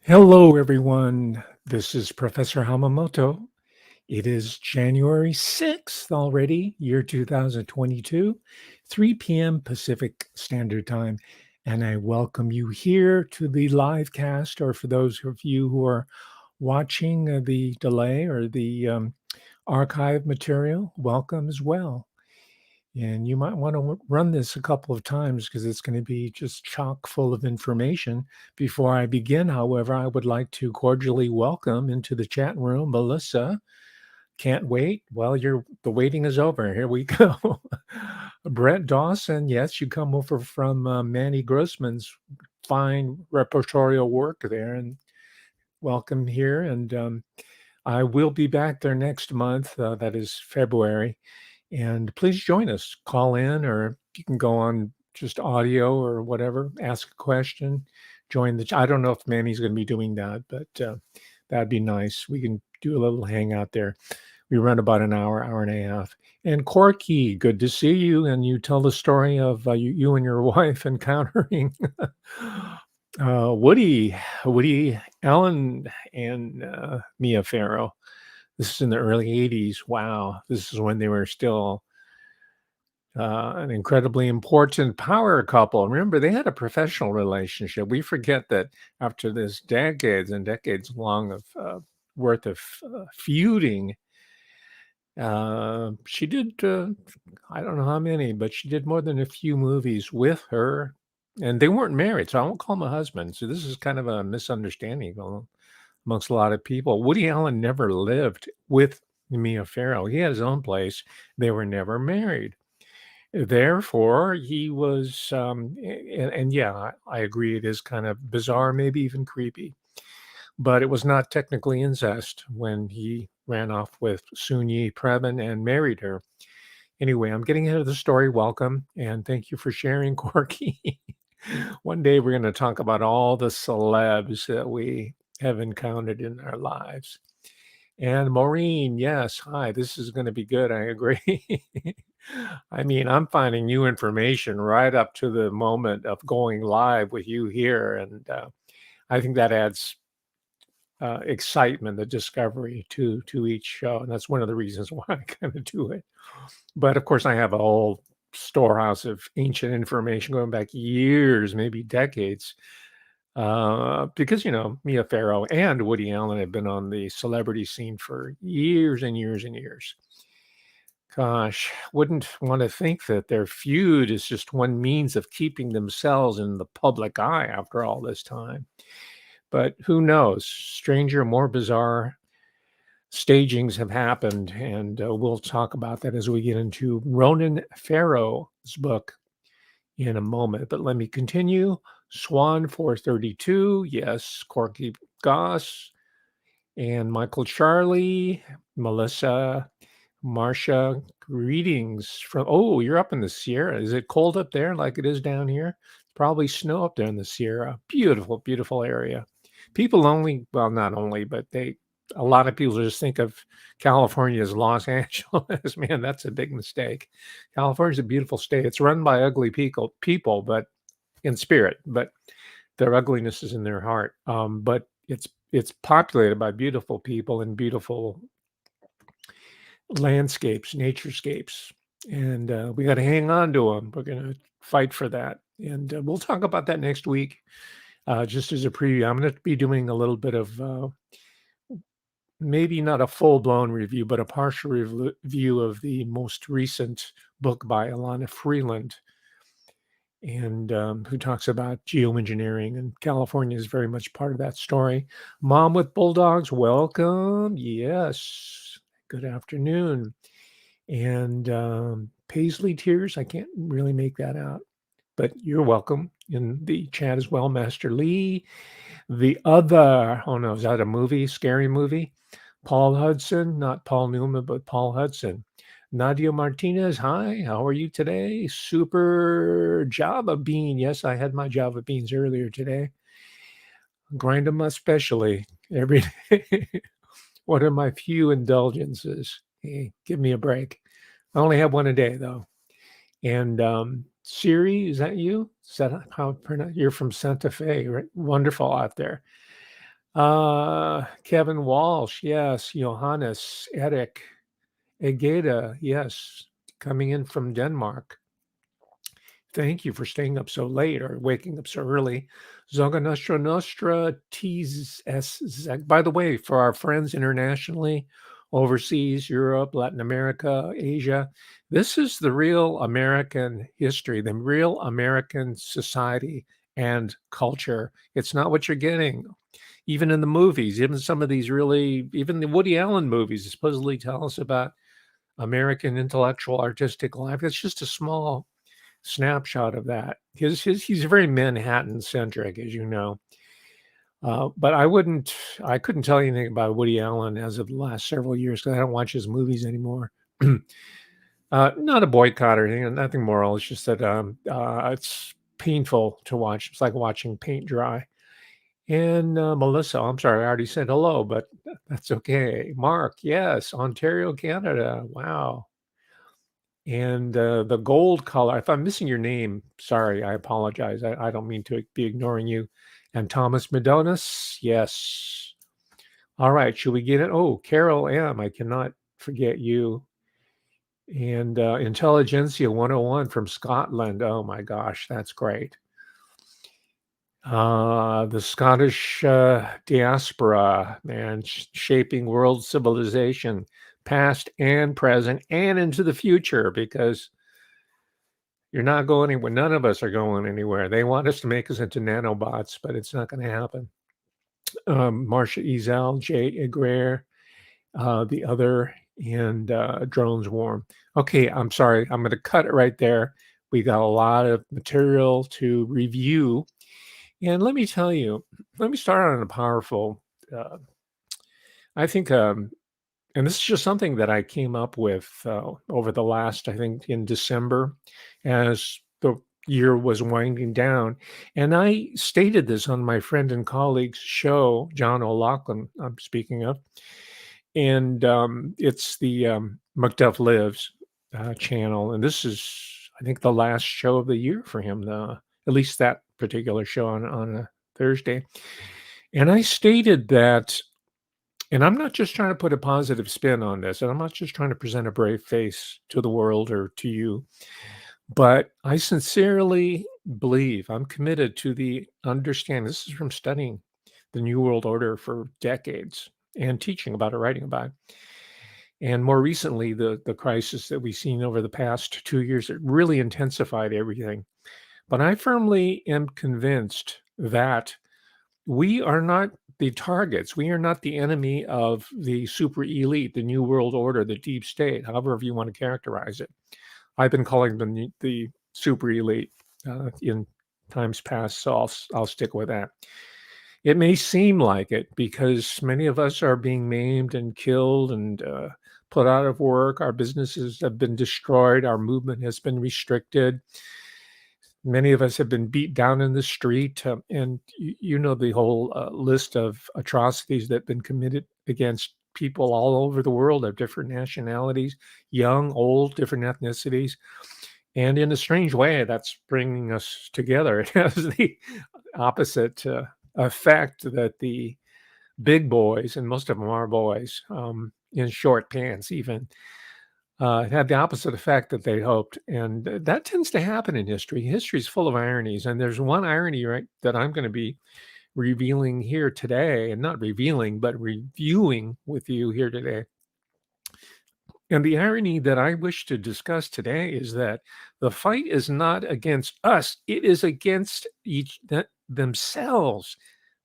Hello, everyone. This is Professor Hamamoto. It is January 6th already, year 2022, 3 p.m. Pacific Standard Time. And I welcome you here to the live cast, or for those of you who are watching the delay or the archive material, welcome as well. And you might want to run this a couple of times because it's going to be just chock full of information. Before I begin, however, I would like to cordially welcome into the chat room Melissa. Can't wait. Well, the waiting is over. Here we go. Brett Dawson. Yes, you come over from Manny Grossman's fine repertorial work there, and welcome here. And I will be back there next month. That is February. And please join us. Call in, or you can go on just audio or whatever, ask a question, join I don't know if Manny's going to be doing that, but that'd be nice. We can do a little hangout there. We run about an hour, hour and a half. And Corky, good to see you. And you tell the story of you and your wife encountering Woody Allen, and Mia Farrow. This is in the early 80s. Wow. This is when they were still an incredibly important power couple. Remember, they had a professional relationship. We forget that after this decades and decades long of worth of feuding, she did, I don't know how many, but she did more than a few movies with her. And they weren't married, so I won't call him a husband. So this is kind of a misunderstanding amongst a lot of people. Woody Allen never lived with Mia Farrow. He had his own place. They were never married. Therefore, he was, and yeah, I agree, it is kind of bizarre, maybe even creepy, but it was not technically incest when he ran off with Soon-Yi Previn and married her. Anyway, I'm getting into the story. Welcome, and thank you for sharing, Corky. One day we're going to talk about all the celebs that we have encountered in our lives. And Maureen, yes, hi, this is going to be good. I agree. I mean, I'm finding new information right up to the moment of going live with you here. And I think that adds excitement, the discovery to each show. And that's one of the reasons why I kind of do it. But of course, I have a whole storehouse of ancient information going back years, maybe decades. Because Mia Farrow and Woody Allen have been on the celebrity scene for years and years and years. Gosh, wouldn't want to think that their feud is just one means of keeping themselves in the public eye after all this time. But who knows? Stranger, more bizarre stagings have happened, and we'll talk about that as we get into Ronan Farrow's book in a moment. But let me continue. Swan 432, yes, Corky Goss, and Michael Charlie, Melissa, Marcia, greetings from, oh, you're up in the Sierra. Is it cold up there like it is down here? Probably snow up there in the Sierra. Beautiful, beautiful area. People only, well, not only, but a lot of people just think of California as Los Angeles. Man, that's a big mistake. California's a beautiful state. It's run by ugly people, but in spirit, but their ugliness is in their heart. But it's populated by beautiful people and beautiful landscapes, naturescapes, and we got to hang on to them. We're going to fight for that, and we'll talk about that next week. Just as a preview, I'm going to be doing a little bit of maybe not a full-blown review, but a partial review of the most recent book by Alana Freeland, and who talks about geoengineering, and California is very much part of that story. Mom with Bulldogs, welcome. Yes, good afternoon. And Paisley Tears, I can't really make that out, but you're welcome in the chat as well. Master Lee, the other, oh no, is that a movie, scary movie? Paul Hudson, not Paul Newman, but Paul Hudson. Nadia Martinez, hi, how are you today? Super Java Bean. Yes, I had my Java Beans earlier today. Grind them especially every day. One of my few indulgences. Hey, give me a break. I only have one a day, though. And Siri, is that you? Is that how pronounce? You're from Santa Fe, right? Wonderful out there. Kevin Walsh, yes. Johannes, Erik, Egeda, yes. Coming in from Denmark. Thank you for staying up so late or waking up so early. Zoga Nostra Nostra TSS. By the way, for our friends internationally, overseas, Europe, Latin America, Asia, this is the real American history, the real American society and culture. It's not what you're getting. Even in the movies, even some of these really, even the Woody Allen movies supposedly tell us about American intellectual artistic life. It's just a small snapshot of that. He's very Manhattan centric, as you know. But I couldn't tell you anything about Woody Allen as of the last several years because I don't watch his movies anymore. Not a boycott or anything, nothing moral. It's just that it's painful to watch. It's like watching paint dry. And Melissa, I'm sorry, I already said hello, but that's okay. Mark, yes, Ontario, Canada. Wow. And the gold color, if I'm missing your name, sorry, I apologize. I don't mean to be ignoring you. And Thomas Madonis, yes. All right, should we get it? Oh, Carol M, I cannot forget you. And Intelligentsia 101 from Scotland. Oh my gosh, that's great. The Scottish diaspora, man, shaping world civilization, past and present, and into the future, because you're not going anywhere. None of us are going anywhere. They want us to make us into nanobots, but it's not going to happen. Marcia Ezel, Jay Egrer, the other, and Drones Warm. Okay, I'm sorry. I'm going to cut it right there. We got a lot of material to review. And let me tell you, let me start on a powerful, I think, and this is just something that I came up with over the last, I think, in December as the year was winding down. And I stated this on my friend and colleague's show, John O'Loughlin, I'm speaking of. And it's the Macduff Lives channel. And this is, I think, the last show of the year for him, at least that particular show on a Thursday. And I stated that, and I'm not just trying to put a positive spin on this, and I'm not just trying to present a brave face to the world or to you, but I sincerely believe I'm committed to the understanding. This is from studying the New World Order for decades and teaching about it, writing about it. And more recently, the crisis that we've seen over the past 2 years, it really intensified everything. But I firmly am convinced that we are not the targets. We are not the enemy of the super elite, the New World Order, the deep state, however you want to characterize it. I've been calling them the super elite in times past, so I'll stick with that. It may seem like it because many of us are being maimed and killed and put out of work. Our businesses have been destroyed. Our movement has been restricted. Many of us have been beat down in the street, and you know the whole list of atrocities that have been committed against people all over the world of different nationalities, young, old, different ethnicities. And in a strange way, that's bringing us together. It has the opposite effect that the big boys, and most of them are boys, in short pants even, had the opposite effect that they hoped. And that tends to happen in history. History is full of ironies. And there's one irony, right, that I'm going to be revealing here today, and not revealing, but reviewing with you here today. And the irony that I wish to discuss today is that the fight is not against us, it is against themselves.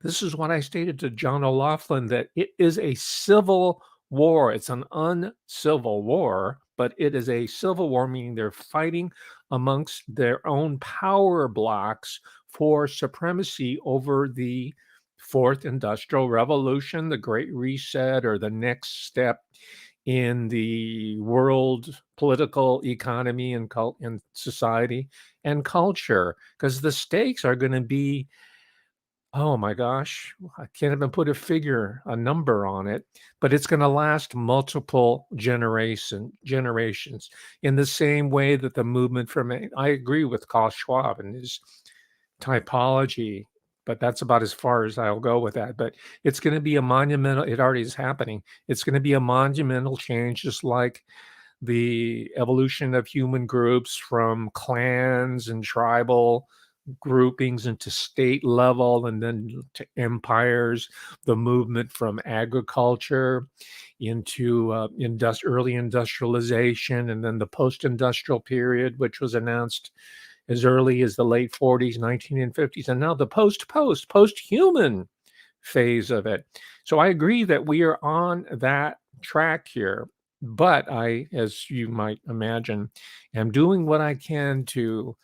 This is what I stated to John O'Loughlin, that it is a civil war. It's an uncivil war, but it is a civil war, meaning they're fighting amongst their own power blocks for supremacy over the Fourth Industrial Revolution, the Great Reset, or the next step in the world political economy and and society and culture, because the stakes are going to be, oh my gosh, I can't even put a number on it, but it's going to last multiple generations, in the same way that the movement from, I agree with Carl Schwab and his typology, but that's about as far as I'll go with that. But it's going to be a monumental, it already is happening. It's going to be a monumental change, just like the evolution of human groups from clans and tribal groupings into state level and then to empires, the movement from agriculture into early industrialization, and then the post-industrial period, which was announced as early as the late 40s, 1950s, and now the post-human phase of it. So I agree that we are on that track here, but I, as you might imagine, am doing what I can to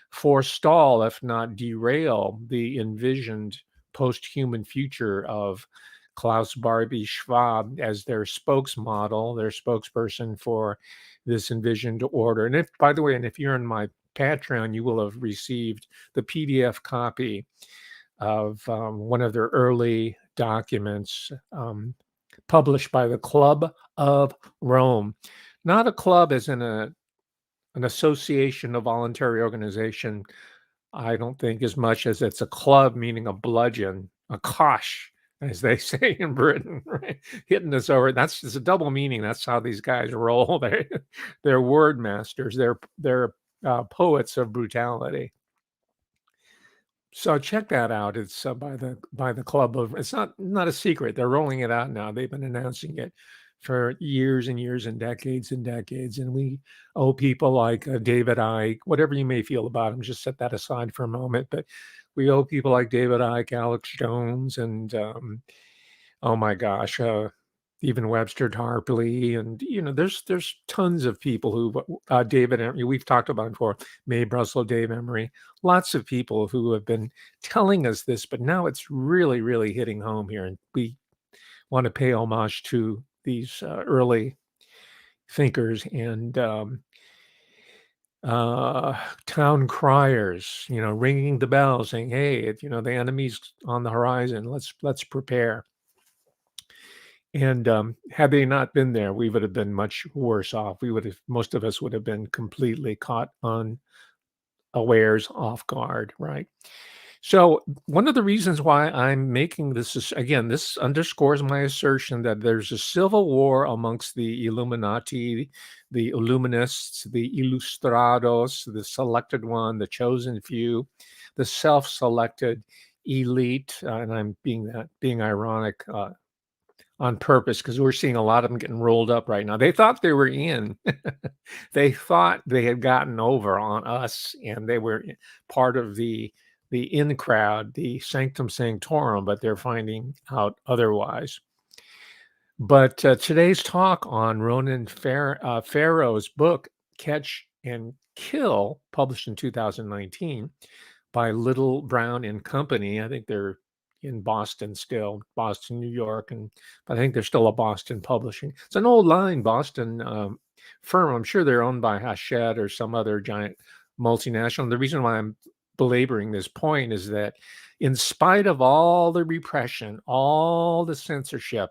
forestall, if not derail, the envisioned post-human future of Klaus Barbie Schwab as their spokesmodel, their spokesperson for this envisioned order. And if, by the way, and if you're in my Patreon, you will have received the PDF copy of one of their early documents published by the Club of Rome. Not a club as in an association, a voluntary organization, I don't think, as much as it's a club, meaning a bludgeon, a kosh, as they say in Britain, right? Hitting us over. That's just a double meaning. That's how these guys roll. They're word masters. They're poets of brutality. So check that out. It's by the Club of. It's not a secret. They're rolling it out now. They've been announcing it for years and years and decades, and we owe people like David Icke, whatever you may feel about him, just set that aside for a moment. But we owe people like David Icke, Alex Jones, and oh my gosh, even Webster Tarpley, and there's tons of people who David Emery, we've talked about before, Mae Brussel, Dave Emery, lots of people who have been telling us this, but now it's really, really hitting home here, and we want to pay homage to these early thinkers and town criers, ringing the bell, saying, "Hey, the enemy's on the horizon. Let's prepare." And had they not been there, we would have been much worse off. Most of us would have been completely caught unawares, off guard, right? So one of the reasons why I'm making this is, again, this underscores my assertion that there's a civil war amongst the Illuminati, the Illuminists, the Ilustrados, the selected one, the chosen few, the self-selected elite, and I'm being ironic on purpose because we're seeing a lot of them getting rolled up right now. They thought they were in. They thought they had gotten over on us, and they were part of the in crowd, the sanctum sanctorum, but they're finding out otherwise. But today's talk on Ronan Farrow's book, Catch and Kill, published in 2019 by Little Brown and Company. I think they're in Boston still, Boston, New York, but I think they're still a Boston publishing. It's an old line Boston firm. I'm sure they're owned by Hachette or some other giant multinational. The reason why I'm belaboring this point is that in spite of all the repression, all the censorship,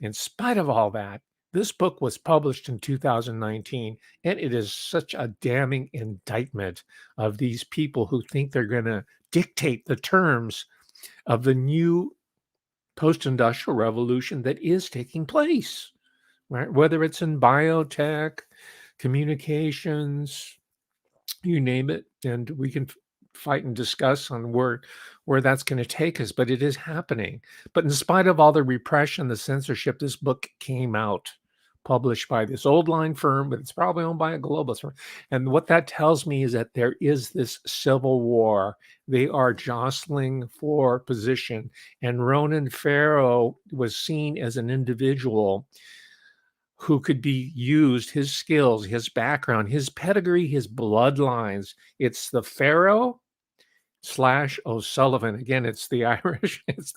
in spite of all that, this book was published in 2019, and it is such a damning indictment of these people who think they're going to dictate the terms of the new post-industrial revolution that is taking place, right? Whether it's in biotech, communications, you name it, and we can fight and discuss on where that's going to take us, but it is happening. But in spite of all the repression, the censorship, this book came out, published by this old line firm, but it's probably owned by a globalist firm. And what that tells me is that there is this civil war. They are jostling for position. And Ronan Farrow was seen as an individual who could be used, his skills, his background, his pedigree, his bloodlines. It's the Farrow/O'Sullivan. Again, it's the Irish. It's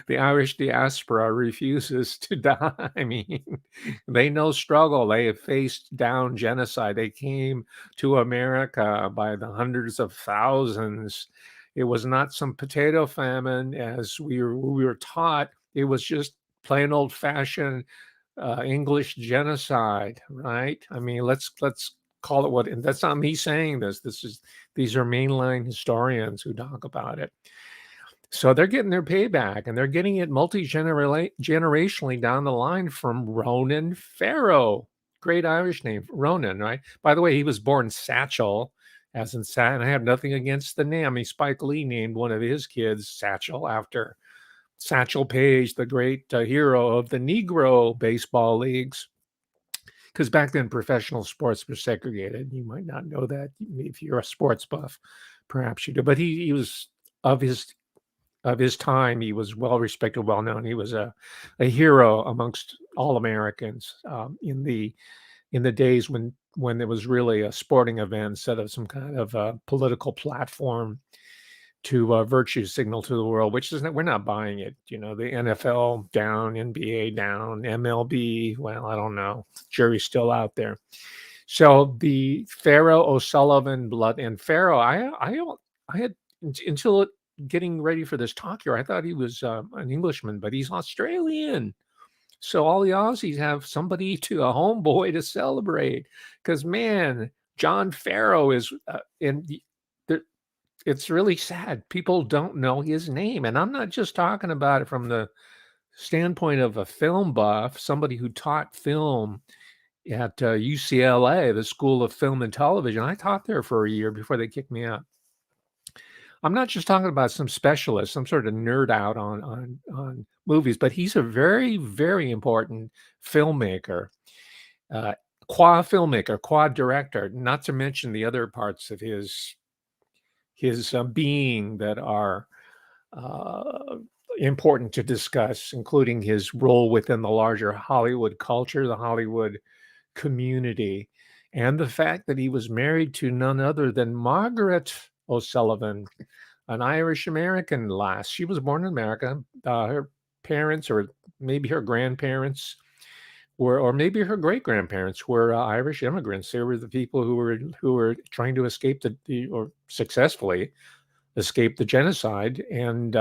the Irish diaspora refuses to die. I mean, they know struggle. They have faced down genocide. They came to America by the hundreds of thousands. It was not some potato famine as we were taught. It was just plain old fashioned English genocide, right? I mean, let's call it what. And that's not me saying this. These are mainline historians who talk about it. So they're getting their payback, and they're getting it generationally down the line from Ronan Farrow. Great Irish name, Ronan, right? By the way, he was born Satchel, as in Sat, and I have nothing against the name. I mean, Spike Lee named one of his kids Satchel after Satchel Paige, the great hero of the Negro baseball leagues. Because back then, professional sports were segregated. You might not know that if you're a sports buff, perhaps you do. But he was of his time. He was well respected, well known. He was a hero amongst all Americans in the days when it was really a sporting event instead of some kind of political platform to virtue signal to the world, which is we're not buying it. You know, the NFL down, NBA down, MLB. Well, I don't know. Jury's still out there. So the Farrow-O'Sullivan blood and Farrow, I had until getting ready for this talk here, I thought he was an Englishman, but he's Australian. So all the Aussies have somebody to a homeboy to celebrate. Because man, John Farrow is it's really sad. People don't know his name, and I'm not just talking about it from the standpoint of a film buff, somebody who taught film at UCLA, the School of Film and Television. I taught there for a year before they kicked me out. I'm not just talking about some specialist, some sort of nerd out on movies, but he's a very, very important filmmaker, qua filmmaker, qua director. Not to mention the other parts of his being that are uh, important to discuss, including his role within the larger Hollywood culture, the Hollywood community, and the fact that he was married to none other than Margaret O'Sullivan, an Irish American lass. She was born in America. Her parents, or maybe her grandparents, or maybe her great grandparents, were Irish immigrants. They were the people who were trying to escape or successfully escape the genocide, and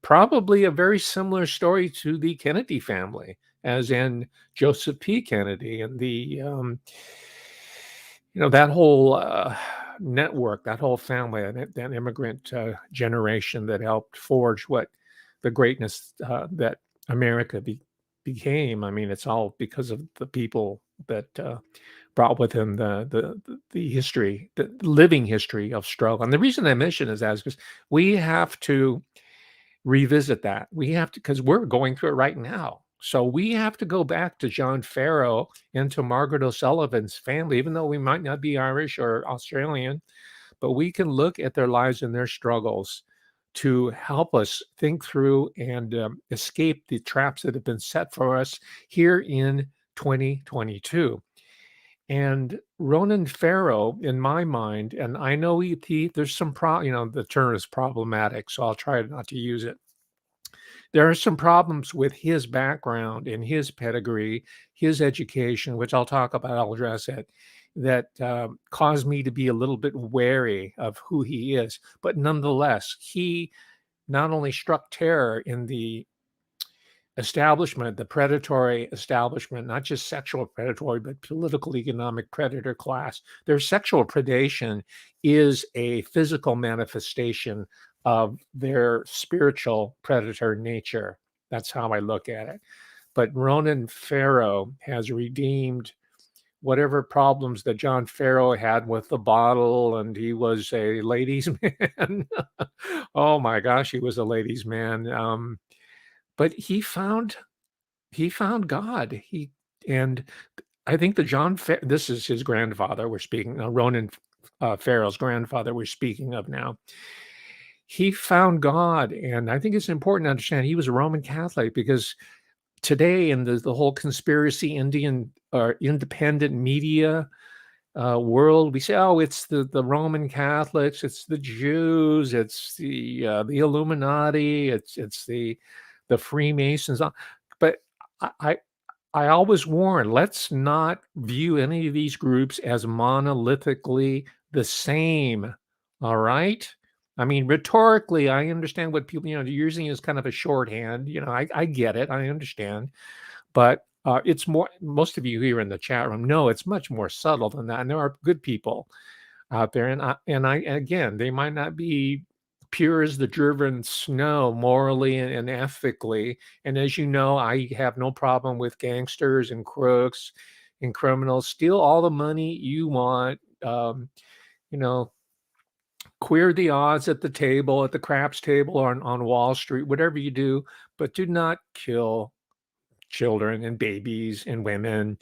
probably a very similar story to the Kennedy family, as in Joseph P. Kennedy and the that whole network, that whole family, that immigrant generation that helped forge what the greatness that America became. I mean, it's all because of the people that brought with him the history, the living history of struggle. And the reason I mention is that is because we have to revisit that. We have to, because we're going through it right now. So we have to go back to John Farrow and to Margaret O'Sullivan's family, even though we might not be Irish or Australian, but we can look at their lives and their struggles to help us think through and escape the traps that have been set for us here in 2022. And Ronan Farrow, in my mind, and I know there's some the term is problematic, so I'll try not to use it. There are some problems with his background and his pedigree, his education, which I'll talk about, I'll address it, that caused me to be a little bit wary of who he is. But nonetheless, he not only struck terror in the establishment, the predatory establishment, not just sexual predatory, but political economic predator class. Their sexual predation is a physical manifestation of their spiritual predator nature. That's how I look at it. But Ronan Farrow has redeemed whatever problems that John Farrow had with the bottle, and he was a ladies' man. Oh my gosh, he was a ladies' man. But he found God. And I think that this is his grandfather. We're speaking Ronan Farrow's grandfather. We're speaking of now. He found God, and I think it's important to understand he was a Roman Catholic, because today in the whole conspiracy Indian or independent media world, we say, oh, it's the Roman Catholics, it's the Jews, it's the Illuminati, it's the Freemasons. But I I always warn, let's not view any of these groups as monolithically the same. All right. I mean, rhetorically, I understand what people, they're using as kind of a shorthand. I get it. I understand. But it's more, most of you here in the chat room know it's much more subtle than that. And there are good people out there. And again, they might not be pure as the driven snow, morally and ethically. And as you know, I have no problem with gangsters and crooks and criminals. Steal all the money you want. You know, queer the odds at the table, at the craps table, or on Wall Street, whatever you do, but do not kill children and babies and women,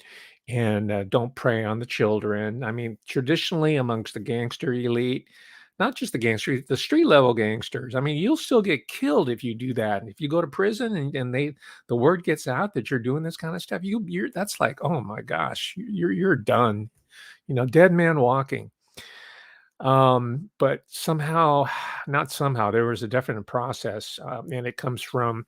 and don't prey on the children. I mean, traditionally amongst the gangster elite, not just the street level gangsters. I mean, you'll still get killed if you do that. And if you go to prison and the word gets out that you're doing this kind of stuff, you're that's like, oh my gosh, you're done. Dead man walking. But somehow, not somehow, there was a definite process, and it comes from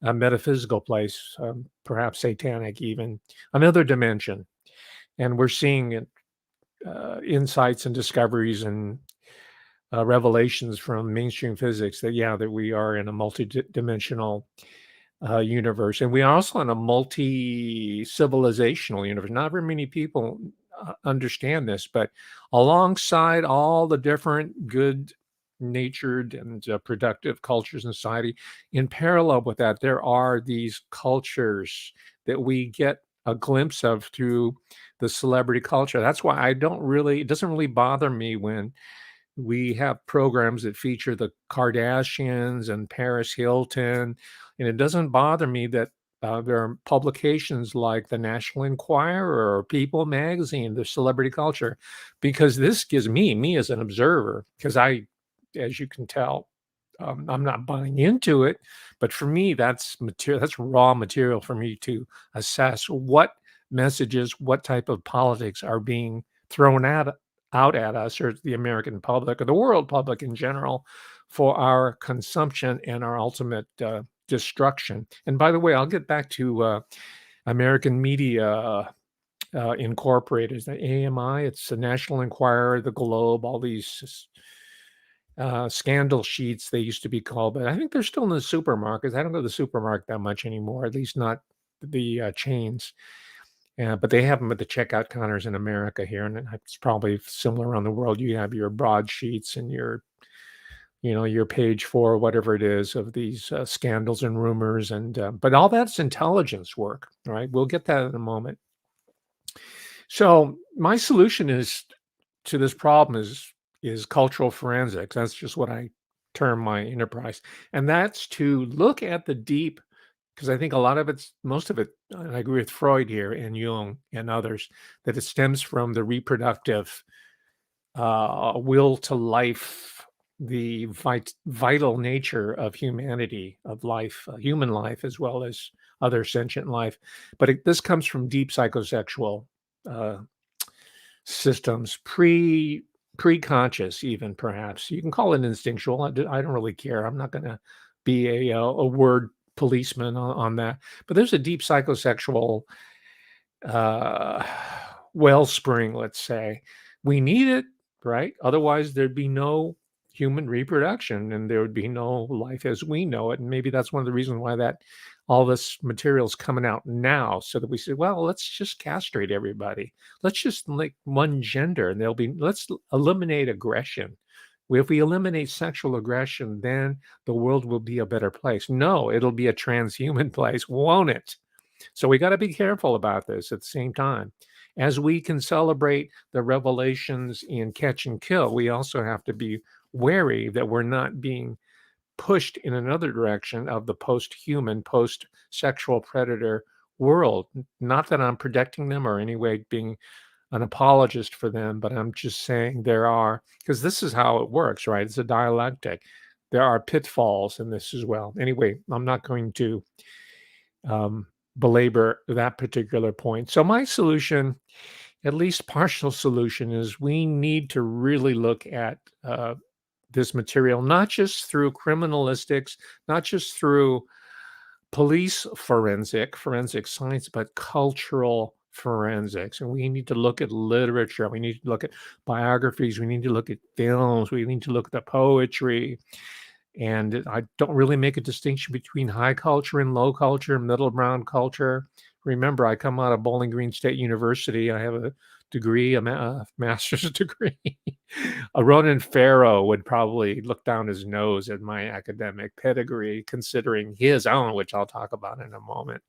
a metaphysical place, perhaps satanic, even another dimension. And we're seeing it, insights and discoveries and revelations from mainstream physics that, yeah, that we are in a multi-dimensional universe, and we are also in a multi-civilizational universe. Not very many people understand this, but alongside all the different good natured and productive cultures in society, in parallel with that, there are these cultures that we get a glimpse of through the celebrity culture. That's why it doesn't really bother me when we have programs that feature the Kardashians and Paris Hilton, and it doesn't bother me that there are publications like the National Enquirer or People Magazine, the celebrity culture, because this gives me as an observer, because as you can tell, I'm not buying into it, but for me, that's material. That's raw material for me to assess what messages, what type of politics are being thrown out at us, or the American public, or the world public in general, for our consumption and our ultimate destruction. And by the way, I'll get back to American Media Incorporated, the AMI. It's the National Enquirer, the Globe, all these scandal sheets they used to be called, but I think they're still in the supermarkets. I don't go to the supermarket that much anymore, at least not the chains. But they have them at the checkout counters in America here, and it's probably similar around the world. You have your broadsheets and your page 4, whatever it is, of these scandals and rumors, and but all that's intelligence work, right? We'll get that in a moment. So my solution to this problem is cultural forensics. That's just what I term my enterprise, and that's to look at the deep, because I think most of it, and I agree with Freud here and Jung and others, that it stems from the reproductive will to life, the vital nature of humanity, of life, human life, as well as other sentient life. But this comes from deep psychosexual uh, systems, pre-conscious, even perhaps. You can call it instinctual. I don't really care. I'm not going to be a word policeman on that. But there's a deep psychosexual uh, wellspring, let's say. We need it, right? Otherwise, there'd be no human reproduction and there would be no life as we know it. And maybe that's one of the reasons why that all this material is coming out now, so that we say, well, let's just castrate everybody. Let's just like one gender, and let's eliminate aggression. If we eliminate sexual aggression, then the world will be a better place. No, it'll be a transhuman place, won't it? So we got to be careful about this at the same time. As we can celebrate the revelations in Catch and Kill, we also have to be wary that we're not being pushed in another direction of the post-human, post-sexual predator world. Not that I'm protecting them or any way being an apologist for them, but I'm just saying because this is how it works, right? It's a dialectic. There are pitfalls in this as well. Anyway, I'm not going to belabor that particular point. So my solution, at least partial solution, is we need to really look at this material, not just through criminalistics, not just through police forensic science, but cultural forensics. And we need to look at literature. We need to look at biographies. We need to look at films. We need to look at the poetry. And I don't really make a distinction between high culture and low culture, middle ground culture. Remember, I come out of Bowling Green State University. I have a degree, a master's degree. A Ronan Farrow would probably look down his nose at my academic pedigree, considering his own, which I'll talk about in a moment.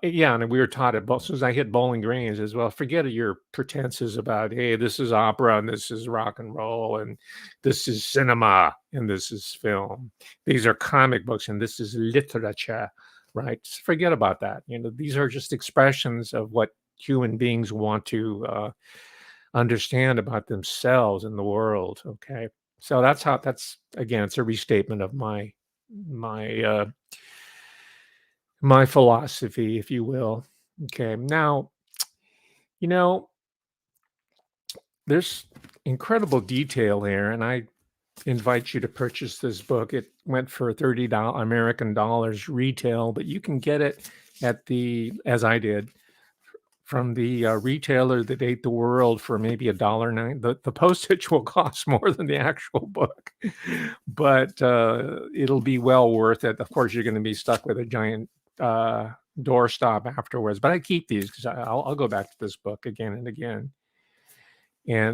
Yeah, and we were taught at both. As soon as I hit Bowling Green, as well, forget your pretenses about, hey, this is opera and this is rock and roll and this is cinema and this is film. These are comic books and this is literature, right? Just forget about that. These are just expressions of what human beings want to understand about themselves and the world. Okay, so that's again, it's a restatement of my my philosophy, if you will. Okay. Now, you know, there's incredible detail here, and I invite you to purchase this book. It went for $30 American dollars retail, but you can get it at as I did, from the retailer that ate the world for maybe $1.09. The postage will cost more than the actual book, but it'll be well worth it. Of course, you're going to be stuck with a giant doorstop afterwards. But I keep these because I'll go back to this book again and again.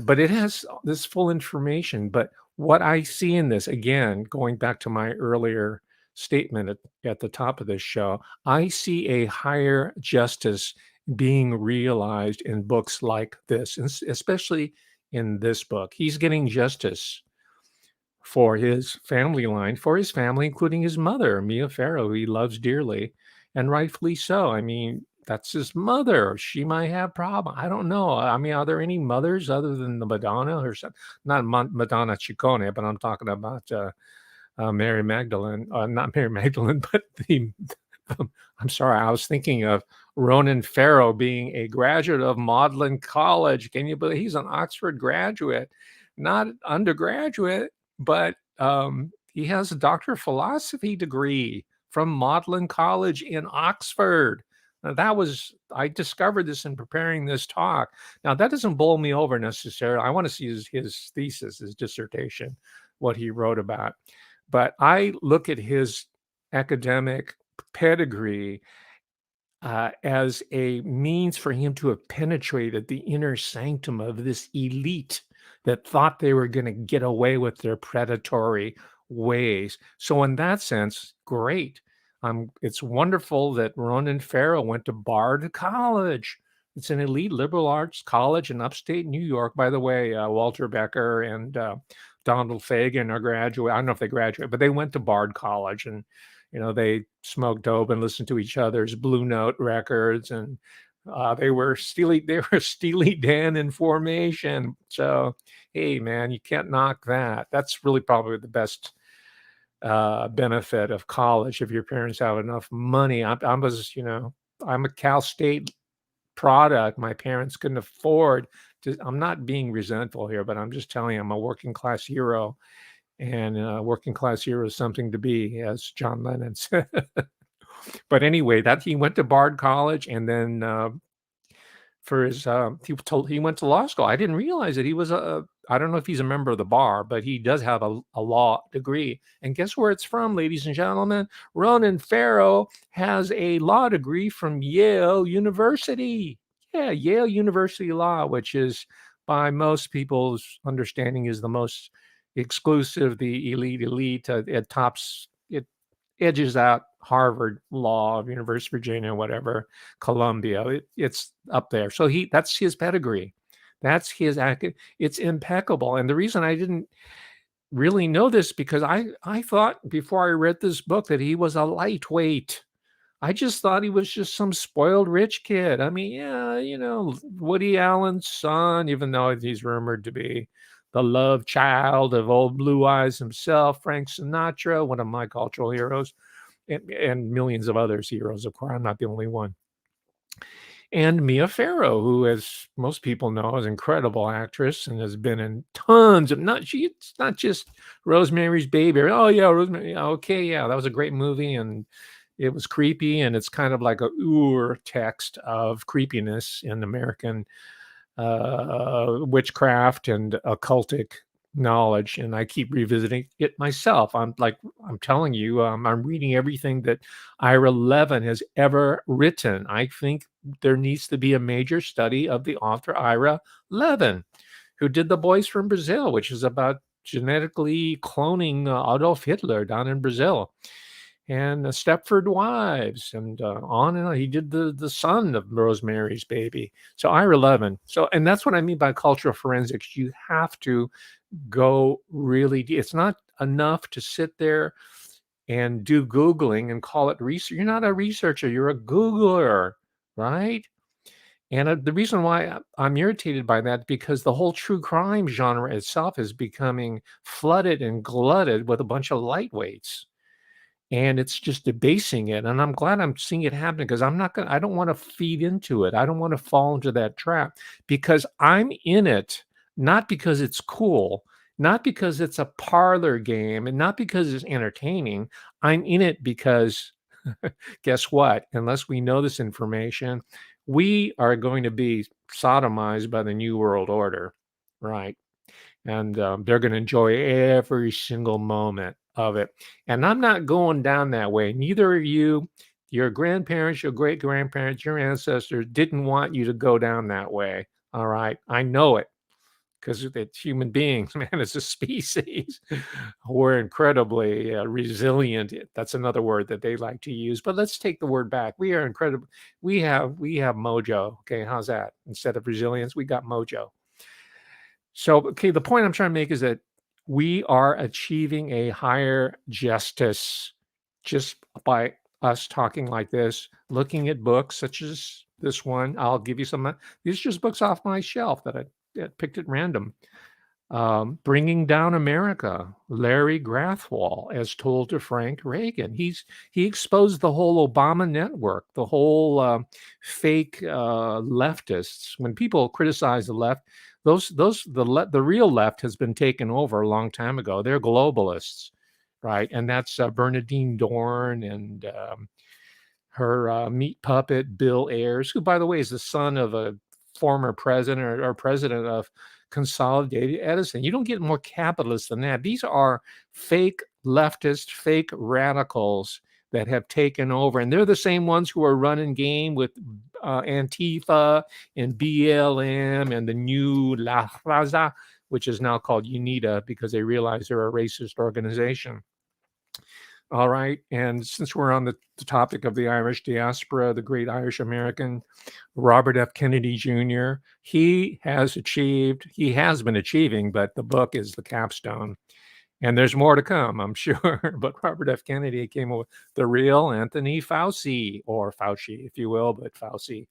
But it has this full information. But what I see in this, again, going back to my earlier statement at the top of this show, I see a higher justice being realized in books like this, and especially in this book. He's getting justice for his family line, for his family, including his mother, Mia Farrow, who he loves dearly, and rightfully so. I mean, that's his mother. She might have problem. I don't know. I mean, are there any mothers other than the Madonna or something? Not Madonna Ciccone, but I'm talking about Mary Magdalene. Not Mary Magdalene, but the. I'm sorry. I was thinking of Ronan Farrow being a graduate of Magdalen College. Can you believe he's an Oxford graduate, not undergraduate, but he has a Doctor of Philosophy degree from Magdalen College in Oxford. Now, I discovered this in preparing this talk. Now, that doesn't bowl me over necessarily. I want to see his thesis, his dissertation, what he wrote about. But I look at his academic pedigree as a means for him to have penetrated the inner sanctum of this elite that thought they were going to get away with their predatory ways. So in that sense, great. It's wonderful that Ronan Farrow went to Bard College. It's an elite liberal arts college in upstate New York. By the way, Walter Becker and Donald Fagen are graduate. I don't know if they graduated, but they went to Bard College, and they smoked dope and listened to each other's Blue Note records, and they were Steely Dan in formation. So, hey, man, you can't knock that. That's really probably the best benefit of college if your parents have enough money. I'm a Cal State product. My parents couldn't afford to. I'm not being resentful here, but I'm just telling you, I'm a working class hero. And working class hero is something to be, as John Lennon said. But anyway, that he went to Bard College, and then for his he went to law school. I didn't realize that he was I don't know if he's a member of the bar, but he does have a law degree. And guess where it's from, ladies and gentlemen? Ronan Farrow has a law degree from Yale University. Yeah, Yale University Law, which is, by most people's understanding, is the most exclusive, the elite. It tops, it edges out Harvard Law of University of Virginia, whatever, Columbia. It's up there. So that's his pedigree. That's his it's impeccable. And the reason I didn't really know this, because I thought before I read this book that he was a lightweight. I just thought he was just some spoiled rich kid. I mean, yeah, Woody Allen's son, even though he's rumored to be the love child of old Blue Eyes himself, Frank Sinatra, one of my cultural heroes, and millions of others heroes, of course. I'm not the only one. And Mia Farrow, who, as most people know, is an incredible actress and has been in tons of it's not just Rosemary's Baby. Oh yeah, Rosemary. Okay, yeah, that was a great movie, and it was creepy, and it's kind of like a text of creepiness in American witchcraft and occultic knowledge, and I keep revisiting it myself. I'm telling you, I'm reading everything that Ira Levin has ever written. I think there needs to be a major study of the author Ira Levin, who did The Boys from Brazil, which is about genetically cloning Adolf Hitler down in Brazil, and Stepford Wives, and on and on. He did the son of Rosemary's Baby. So Ira Levin. So, and that's what I mean by cultural forensics. You have to go really deep. It's not enough to sit there and do Googling and call it research. You're not a researcher, you're a Googler, right? And the reason why I'm irritated by that, because the whole true crime genre itself is becoming flooded and glutted with a bunch of lightweights. And it's just debasing it. And I'm glad I'm seeing it happen, because I don't want to feed into it. I don't want to fall into that trap, because I'm in it, not because it's cool, not because it's a parlor game, and not because it's entertaining. I'm in it because guess what? Unless we know this information, we are going to be sodomized by the New World Order, right? And they're going to enjoy every single moment of it. And I'm not going down that way. Neither of you, your grandparents, your great grandparents, your ancestors didn't want you to go down that way. All right. I know it, because it's human beings, man, as a species. We're incredibly resilient. That's another word that they like to use, but let's take the word back. We are incredible. We have mojo. Okay. How's that? Instead of resilience, we got mojo. So, okay, the point I'm trying to make is that we are achieving a higher justice just by us talking like this, looking at books such as this one. I'll give you some. These are just books off my shelf that I picked at random. Bringing Down America, Larry Grathwohl, as told to Frank Reagan. He exposed the whole Obama network, the whole fake leftists. When people criticize the left, the real left has been taken over a long time ago. They're globalists, right? And that's Bernadine Dorn and her meat puppet Bill Ayers, who, by the way, is the son of a former president or president of Consolidated Edison. You don't get more capitalist than that. These are fake leftists, fake radicals that have taken over, and they're the same ones who are running game with Antifa and BLM and the new La Raza, which is now called UNITA, because they realize they're a racist organization. All right. And since we're on the topic of the Irish diaspora, the great Irish American, Robert F. Kennedy Jr., he has been achieving, but the book is the capstone. And there's more to come, I'm sure. But Robert F. Kennedy came up with the real Anthony Fauci, or Fauci, if you will, but Fauci.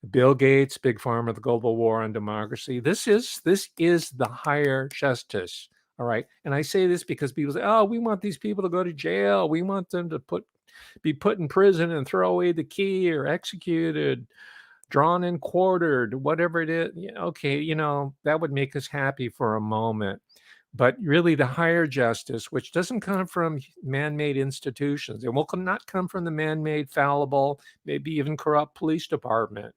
Bill Gates, Big Pharma, the global war on democracy. This is the higher justice. All right. And I say this because people say, oh, we want these people to go to jail. We want them to be put in prison and throw away the key, or executed, drawn and quartered, whatever it is. Okay, that would make us happy for a moment. But really, the higher justice, which doesn't come from man-made institutions, it will not come from the man-made, fallible, maybe even corrupt police department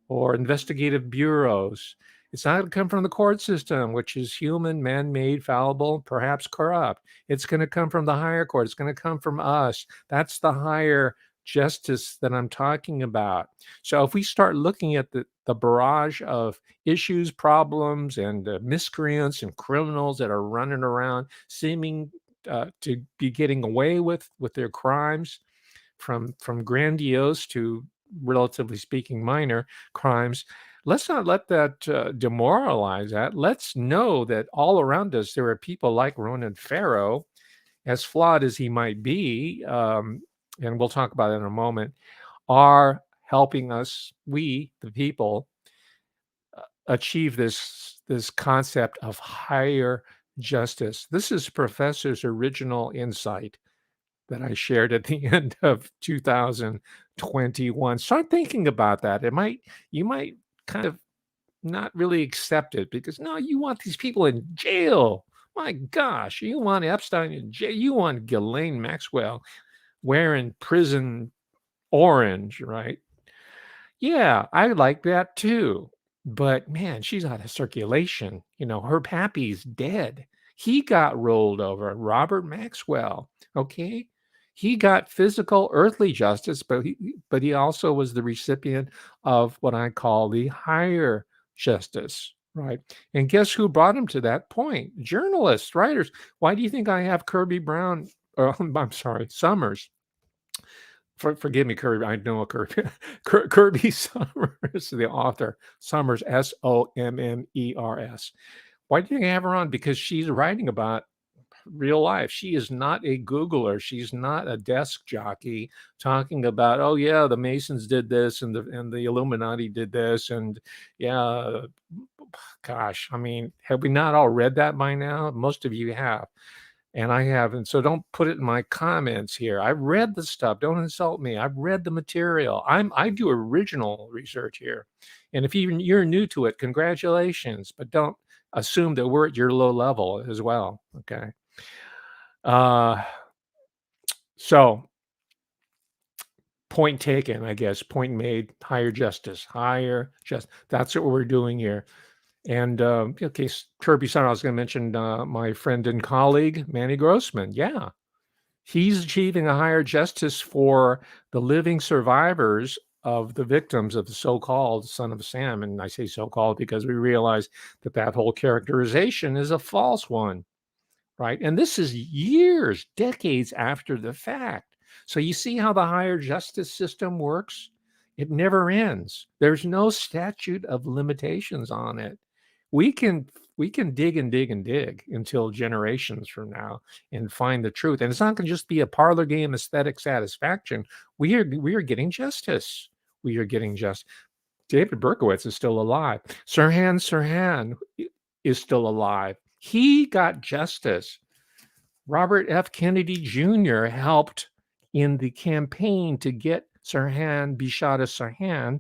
or investigative bureaus. It's not going to come from the court system, which is human, man-made, fallible, perhaps corrupt. It's going to come from the higher court. It's going to come from us. That's the higher justice that I'm talking about. So if we start looking at the barrage of issues, problems, and miscreants and criminals that are running around seeming to be getting away with their crimes, from grandiose to, relatively speaking, minor crimes, let's not let that demoralize that. Let's know that all around us there are people like Ronan Farrow, as flawed as he might be, and we'll talk about it in a moment, are helping us, we, the people, achieve this concept of higher justice. This is Professor's original insight that I shared at the end of 2021. Start thinking about that. You might kind of not really accept it, because no, you want these people in jail. My gosh, you want Epstein in jail. You want Ghislaine Maxwell wearing prison orange, right? Yeah, I like that too. But man, she's out of circulation. Her pappy's dead. He got rolled over. Robert Maxwell. Okay. He got physical earthly justice, but he also was the recipient of what I call the higher justice, right? And guess who brought him to that point? Journalists, writers. Why do you think I have Kirby Brown? Or I'm sorry, Summers. Forgive me, Kirby. I know a Kirby. Kirby Summers, the author. Summers, Sommers. Why do you have her on? Because she's writing about real life. She is not a Googler. She's not a desk jockey talking about, oh yeah, the Masons did this and the Illuminati did this, and yeah, gosh, I mean, have we not all read that by now? Most of you have. And I haven't. So don't put it in my comments here. I've read the stuff. Don't insult me. I've read the material. I do original research here. And if you're new to it, congratulations. But don't assume that we're at your low level as well. Okay. Uh, so point taken, I guess. Point made. Higher justice. Higher justice. That's what we're doing here. And okay, Kirby Sun, I was going to mention my friend and colleague, Manny Grossman. Yeah. He's achieving a higher justice for the living survivors of the victims of the so-called Son of Sam. And I say so-called because we realize that whole characterization is a false one, right? And this is years, decades after the fact. So you see how the higher justice system works? It never ends. There's no statute of limitations on it. We can dig and dig and dig until generations from now and find the truth. And it's not going to just be a parlor game aesthetic satisfaction. We are getting justice. We are getting justice. David Berkowitz is still alive. Sirhan is still alive. He got justice. Robert F. Kennedy Jr. helped in the campaign to get Sirhan Bishara Sirhan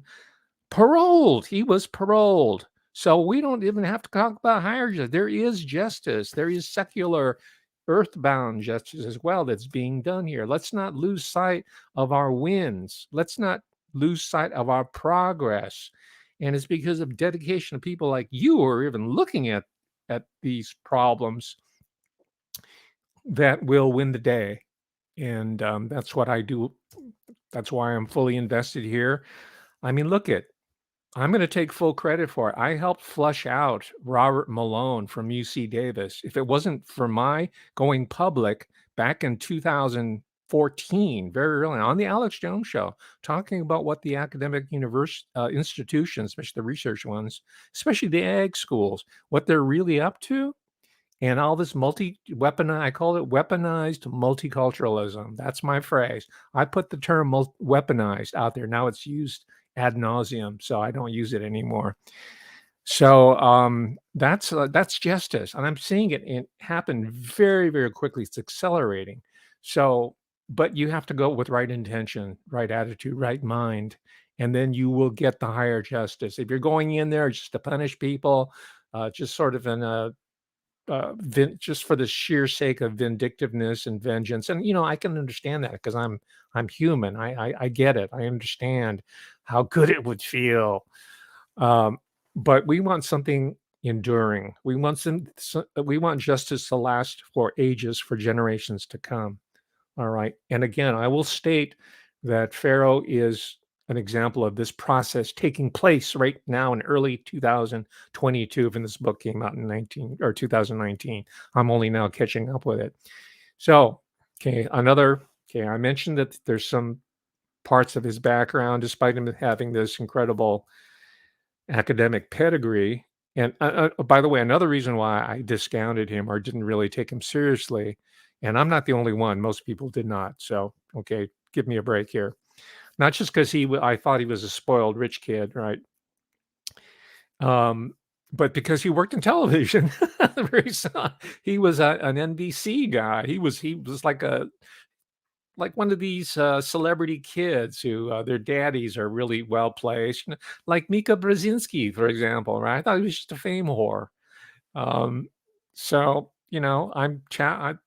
paroled. He was paroled. So we don't even have to talk about higher justice. There is justice. There is secular, earthbound justice as well that's being done here. Let's not lose sight of our wins. Let's not lose sight of our progress. And it's because of dedication of people like you who are even looking at these problems that will win the day. And that's what I do. That's why I'm fully invested here. I mean, I'm going to take full credit for it. I helped flush out Robert Malone from UC Davis. If it wasn't for my going public back in 2014, very early on the Alex Jones Show, talking about what the academic institutions, especially the research ones, especially the ag schools, what they're really up to, and all this I call it weaponized multiculturalism. That's my phrase. I put the term weaponized out there. Now it's used ad nauseum, so I don't use it anymore. So that's justice, and I'm seeing it happen very, very quickly. It's accelerating. So, but you have to go with right intention, right attitude, right mind, and then you will get the higher justice. If you're going in there just to punish people, just sort of in a just for the sheer sake of vindictiveness and vengeance, and I can understand that because I'm human. I get it. I understand how good it would feel, but we want something enduring. We want justice to last for ages, for generations to come. All right. And again, I will state that Farrow is an example of this process taking place right now in early 2022 when this book came out in 2019. I'm only now catching up with it. So, I mentioned that there's some parts of his background, despite him having this incredible academic pedigree. And by the way, another reason why I discounted him or didn't really take him seriously, and I'm not the only one, most people did not. So, okay, give me a break here. Not just because I thought he was a spoiled rich kid, right? But because he worked in television. He was an NBC guy. He was like one of these celebrity kids who their daddies are really well placed, like Mika Brzezinski, for example, right? I thought he was just a fame whore. So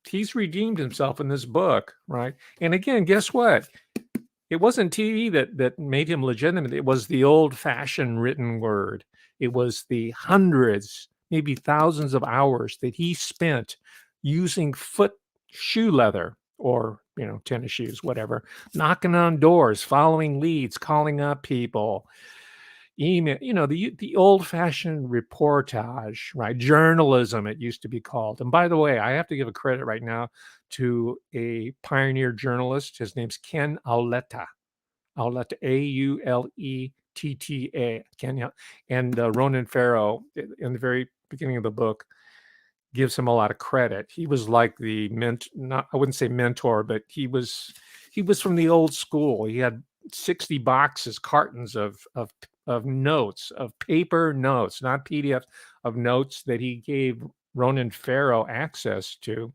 he's redeemed himself in this book, right? And again, guess what? It wasn't TV that made him legitimate. It was the old-fashioned written word. It was the hundreds, maybe thousands of hours that he spent using foot shoe leather or, tennis shoes, whatever, knocking on doors, following leads, calling up people, email, the old-fashioned reportage, right? Journalism, it used to be called. And by the way, I have to give a credit right now to a pioneer journalist. His name's Ken Auletta. Auletta, Auletta, Kenya. And Ronan Farrow, in the very beginning of the book, gives him a lot of credit. He was like the not, I wouldn't say mentor, but he was from the old school. He had 60 boxes, cartons of notes, of paper notes, not PDFs, of notes that he gave Ronan Farrow access to.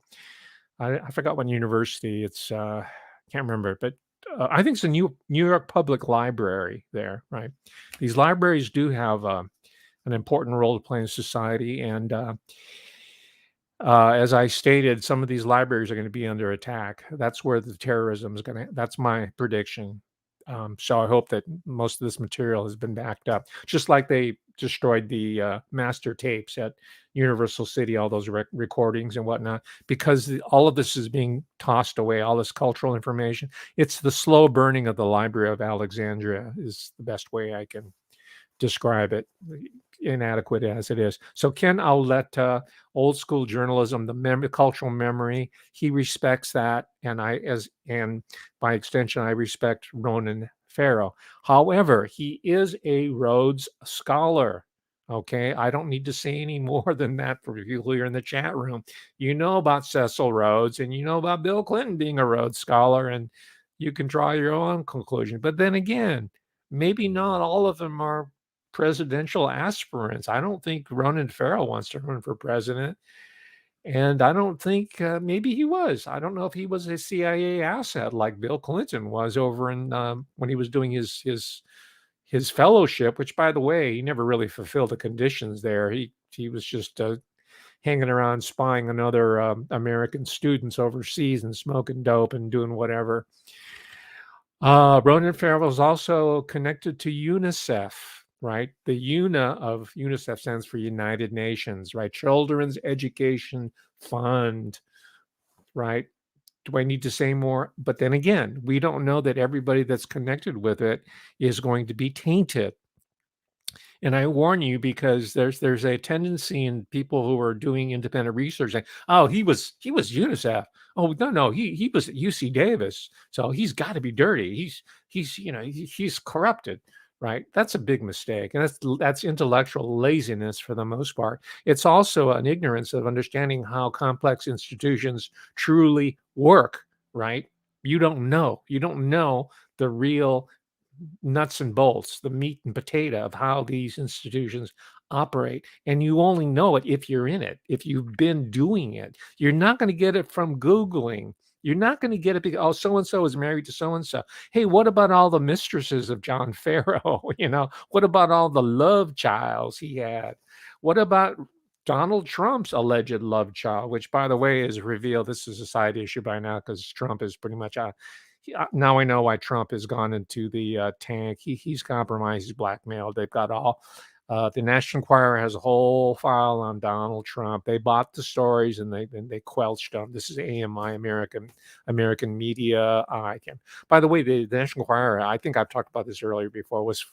I forgot what university. It's can't remember, but I think it's the New York Public Library there, right? These libraries do have an important role to play in society, and as I stated, some of these libraries are going to be under attack. That's where the terrorism is going to. That's my prediction. So I hope that most of this material has been backed up, just like they destroyed the master tapes at Universal City, all those recordings and whatnot, because all of this is being tossed away. All this cultural information. It's the slow burning of the Library of Alexandria is the best way I can describe it, inadequate as it is. So Ken Auletta, old school journalism, the cultural memory, he respects that, and and by extension, I respect Ronan Farrow. However, he is a Rhodes Scholar. Okay, I don't need to say any more than that for people here in the chat room. You know about Cecil Rhodes, and you know about Bill Clinton being a Rhodes Scholar, and you can draw your own conclusion. But then again, maybe not all of them are presidential aspirants. I don't think Ronan Farrow wants to run for president. And I don't think maybe he was. I don't know if he was a CIA asset like Bill Clinton was over in when he was doing his fellowship, which, by the way, he never really fulfilled the conditions there. He was just hanging around spying on other American students overseas and smoking dope and doing whatever. Ronan Farrow is also connected to UNICEF, right? The of UNICEF stands for United Nations, right? Children's Education Fund, right? Do I need to say more? But then again, we don't know that everybody that's connected with it is going to be tainted. And I warn you, because there's a tendency in people who are doing independent research saying, "Oh, he was UNICEF. Oh, no, he was at UC Davis, so he's got to be dirty. He's corrupted." Right? That's a big mistake, and that's intellectual laziness for the most part. It's also an ignorance of understanding how complex institutions truly work. Right? You don't know. You don't know the real nuts and bolts, the meat and potato of how these institutions operate. And you only know it if you're in it, if you've been doing it. You're not going to get it from Googling. You're not going to get it because, oh, so and so is married to so and so. Hey, what about all the mistresses of John Farrow? What about all the love childs he had? What about Donald Trump's alleged love child, which, by the way, is revealed? This is a side issue by now because Trump is pretty much now I know why Trump has gone into the tank. He's compromised, he's blackmailed. They've got all. The National Enquirer has a whole file on Donald Trump. They bought the stories and they quelched them. This is AMI, American Media. I can. By the way, the National Enquirer, I think I've talked about this earlier before, was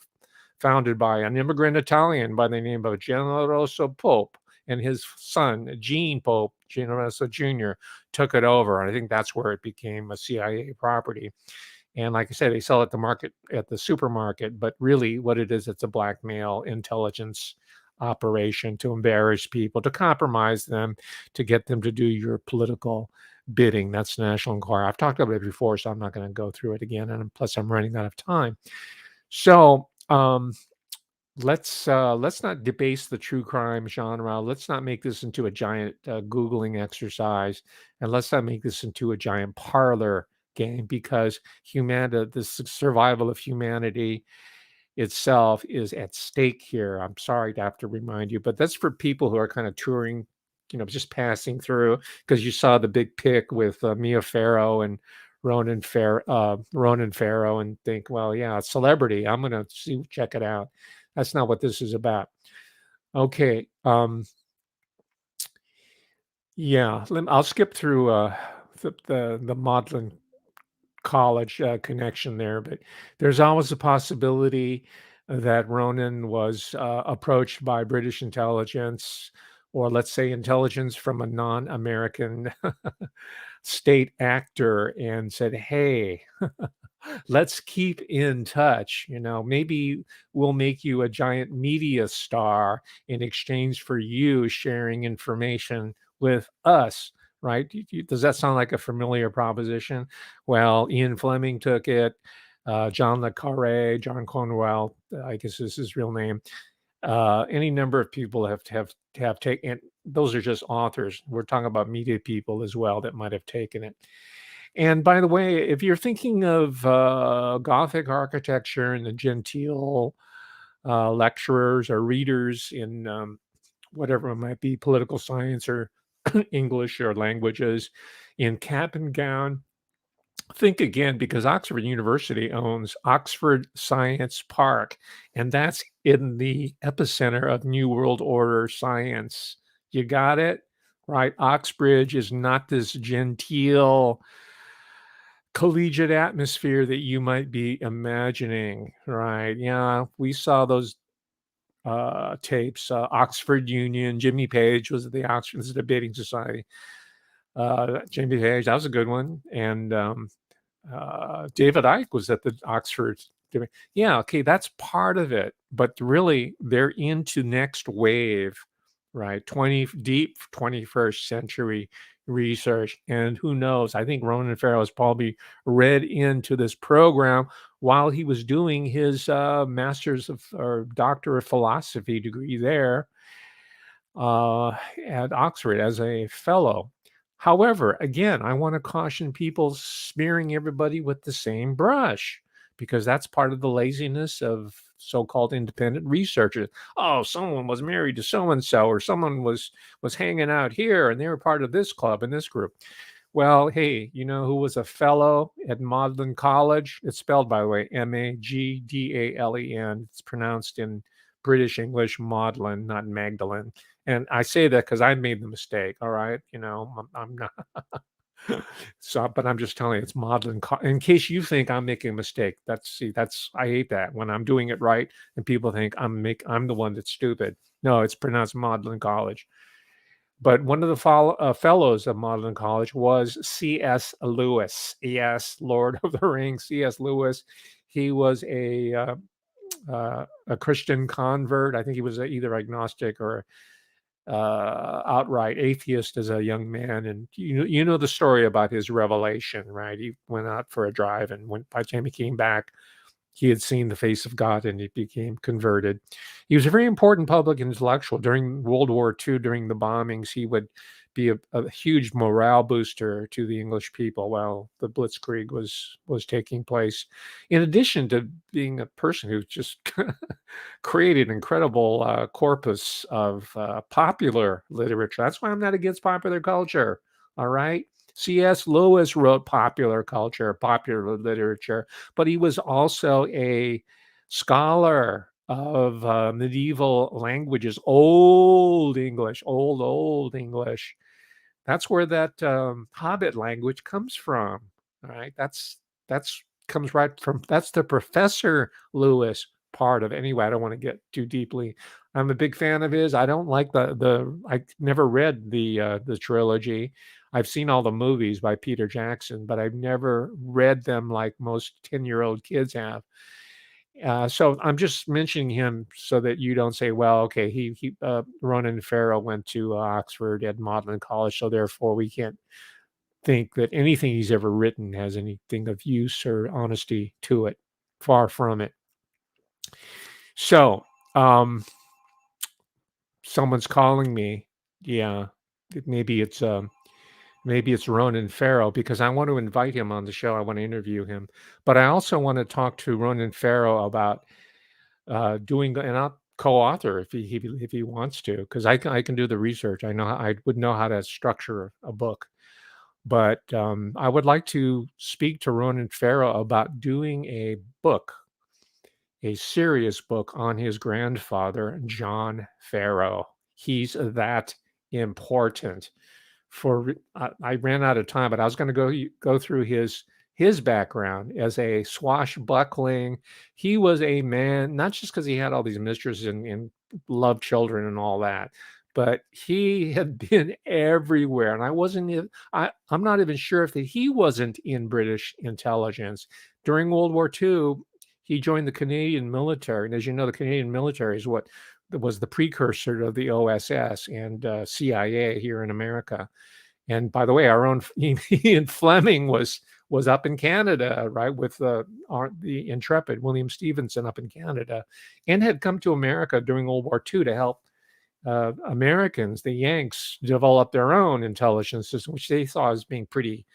founded by an immigrant Italian by the name of Generoso Pope, and his son, Gene Pope, Generoso Jr., took it over. And I think that's where it became a CIA property. And like I said, they sell it at the supermarket, but really what it is, it's a blackmail intelligence operation to embarrass people, to compromise them, to get them to do your political bidding. That's National Enquirer. I've talked about it before, so I'm not going to go through it again. And plus, I'm running out of time. So let's not debase the true crime genre. Let's not make this into a giant Googling exercise, and let's not make this into a giant parlor game, because humanity, the survival of humanity itself is at stake here. I'm sorry to have to remind you, but that's for people who are kind of touring, just passing through, because you saw the big pic with Mia Farrow and Ronan Farrow, and think, well, yeah, celebrity. I'm going to check it out. That's not what this is about. Okay. Yeah, I'll skip through the Magdalen College connection there, but there's always a possibility that Ronan was approached by British intelligence, or let's say intelligence from a non-American state actor, and said, "Hey, let's keep in touch. Maybe we'll make you a giant media star in exchange for you sharing information with us." Right? Does that sound like a familiar proposition? Well, Ian Fleming took it. John Le Carre, John Cornwell, I guess is his real name. Any number of people have taken. And those are just authors. We're talking about media people as well that might have taken it. And by the way, if you're thinking of Gothic architecture and the genteel lecturers or readers in whatever it might be, political science or English or languages, in cap and gown, think again, because Oxford University owns Oxford Science Park, and that's in the epicenter of New World Order science. You got it? Right? Oxbridge is not this genteel collegiate atmosphere that you might be imagining, right? Yeah, we saw those tapes. Oxford Union, Jimmy Page was at the Oxford, this is the debating society. Jimmy Page, that was a good one. And David Icke was at the Oxford. Yeah, okay, that's part of it. But really, they're into next wave, right? Deep 21st century research. And who knows? I think Ronan Farrow has probably read into this program while he was doing his master's of or doctor of philosophy degree there uh, at Oxford as a fellow. However, again, I want to caution people smearing everybody with the same brush, because that's part of the laziness of so-called independent researchers. Oh, someone was married to so and so, or someone was hanging out here and they were part of this club and this group. Well, hey, you know who was a fellow at Magdalen College? It's spelled, by the way, Magdalen. It's pronounced in British English Magdalen, not Magdalene. And I say that because I made the mistake. All right, I'm not. So, but I'm just telling you, it's Magdalen. In case you think I'm making a mistake, that's I hate that when I'm doing it right and people think I'm the one that's stupid. No, it's pronounced Magdalen College. But one of the fellows of Magdalen College was C.S. Lewis. Yes, Lord of the Rings, C.S. Lewis. He was a Christian convert. I think he was either agnostic or outright atheist as a young man. And you know the story about his revelation, right? He went out for a drive, and by the time he came back, he had seen the face of God and he became converted. He was a very important public intellectual during World War II. During the bombings, he would be a huge morale booster to the English people while the Blitzkrieg was taking place. In addition to being a person who just created an incredible corpus of popular literature. That's why I'm not against popular culture. All right. C.S. Lewis wrote popular culture, popular literature, but he was also a scholar of medieval languages, old English. That's where that Hobbit language comes from. All right, that's comes right from that's the Professor Lewis part of it. Anyway, I don't want to get too deeply. I'm a big fan of his. I don't like the I never read the trilogy. I've seen all the movies by Peter Jackson, but I've never read them like most 10-year-old kids have. So I'm just mentioning him so that you don't say, well, okay, Ronan Farrow went to Oxford at Magdalen College, so therefore we can't think that anything he's ever written has anything of use or honesty to it. Far from it. So, someone's calling me. Yeah, maybe it's Ronan Farrow, because I want to invite him on the show. I want to interview him, but I also want to talk to Ronan Farrow about doing, and I'll co-author if he wants to, because I can do the research. I would know how to structure a book, but I would like to speak to Ronan Farrow about doing a book, a serious book on his grandfather, John Farrow. He's that important. I ran out of time, but I was going to go through his background as a swashbuckling. He was a man, not just because he had all these mistresses and loved children and all that, but he had been everywhere. And I'm not even sure if he wasn't in British intelligence. During World War II, he joined the Canadian military. And as you know, the Canadian military is what was the precursor to the OSS and CIA here in America. And by the way, our own Ian Fleming was up in Canada, right, with the intrepid William Stevenson up in Canada, and had come to America during World War II to help Americans, the Yanks, develop their own intelligence system, which they saw as being pretty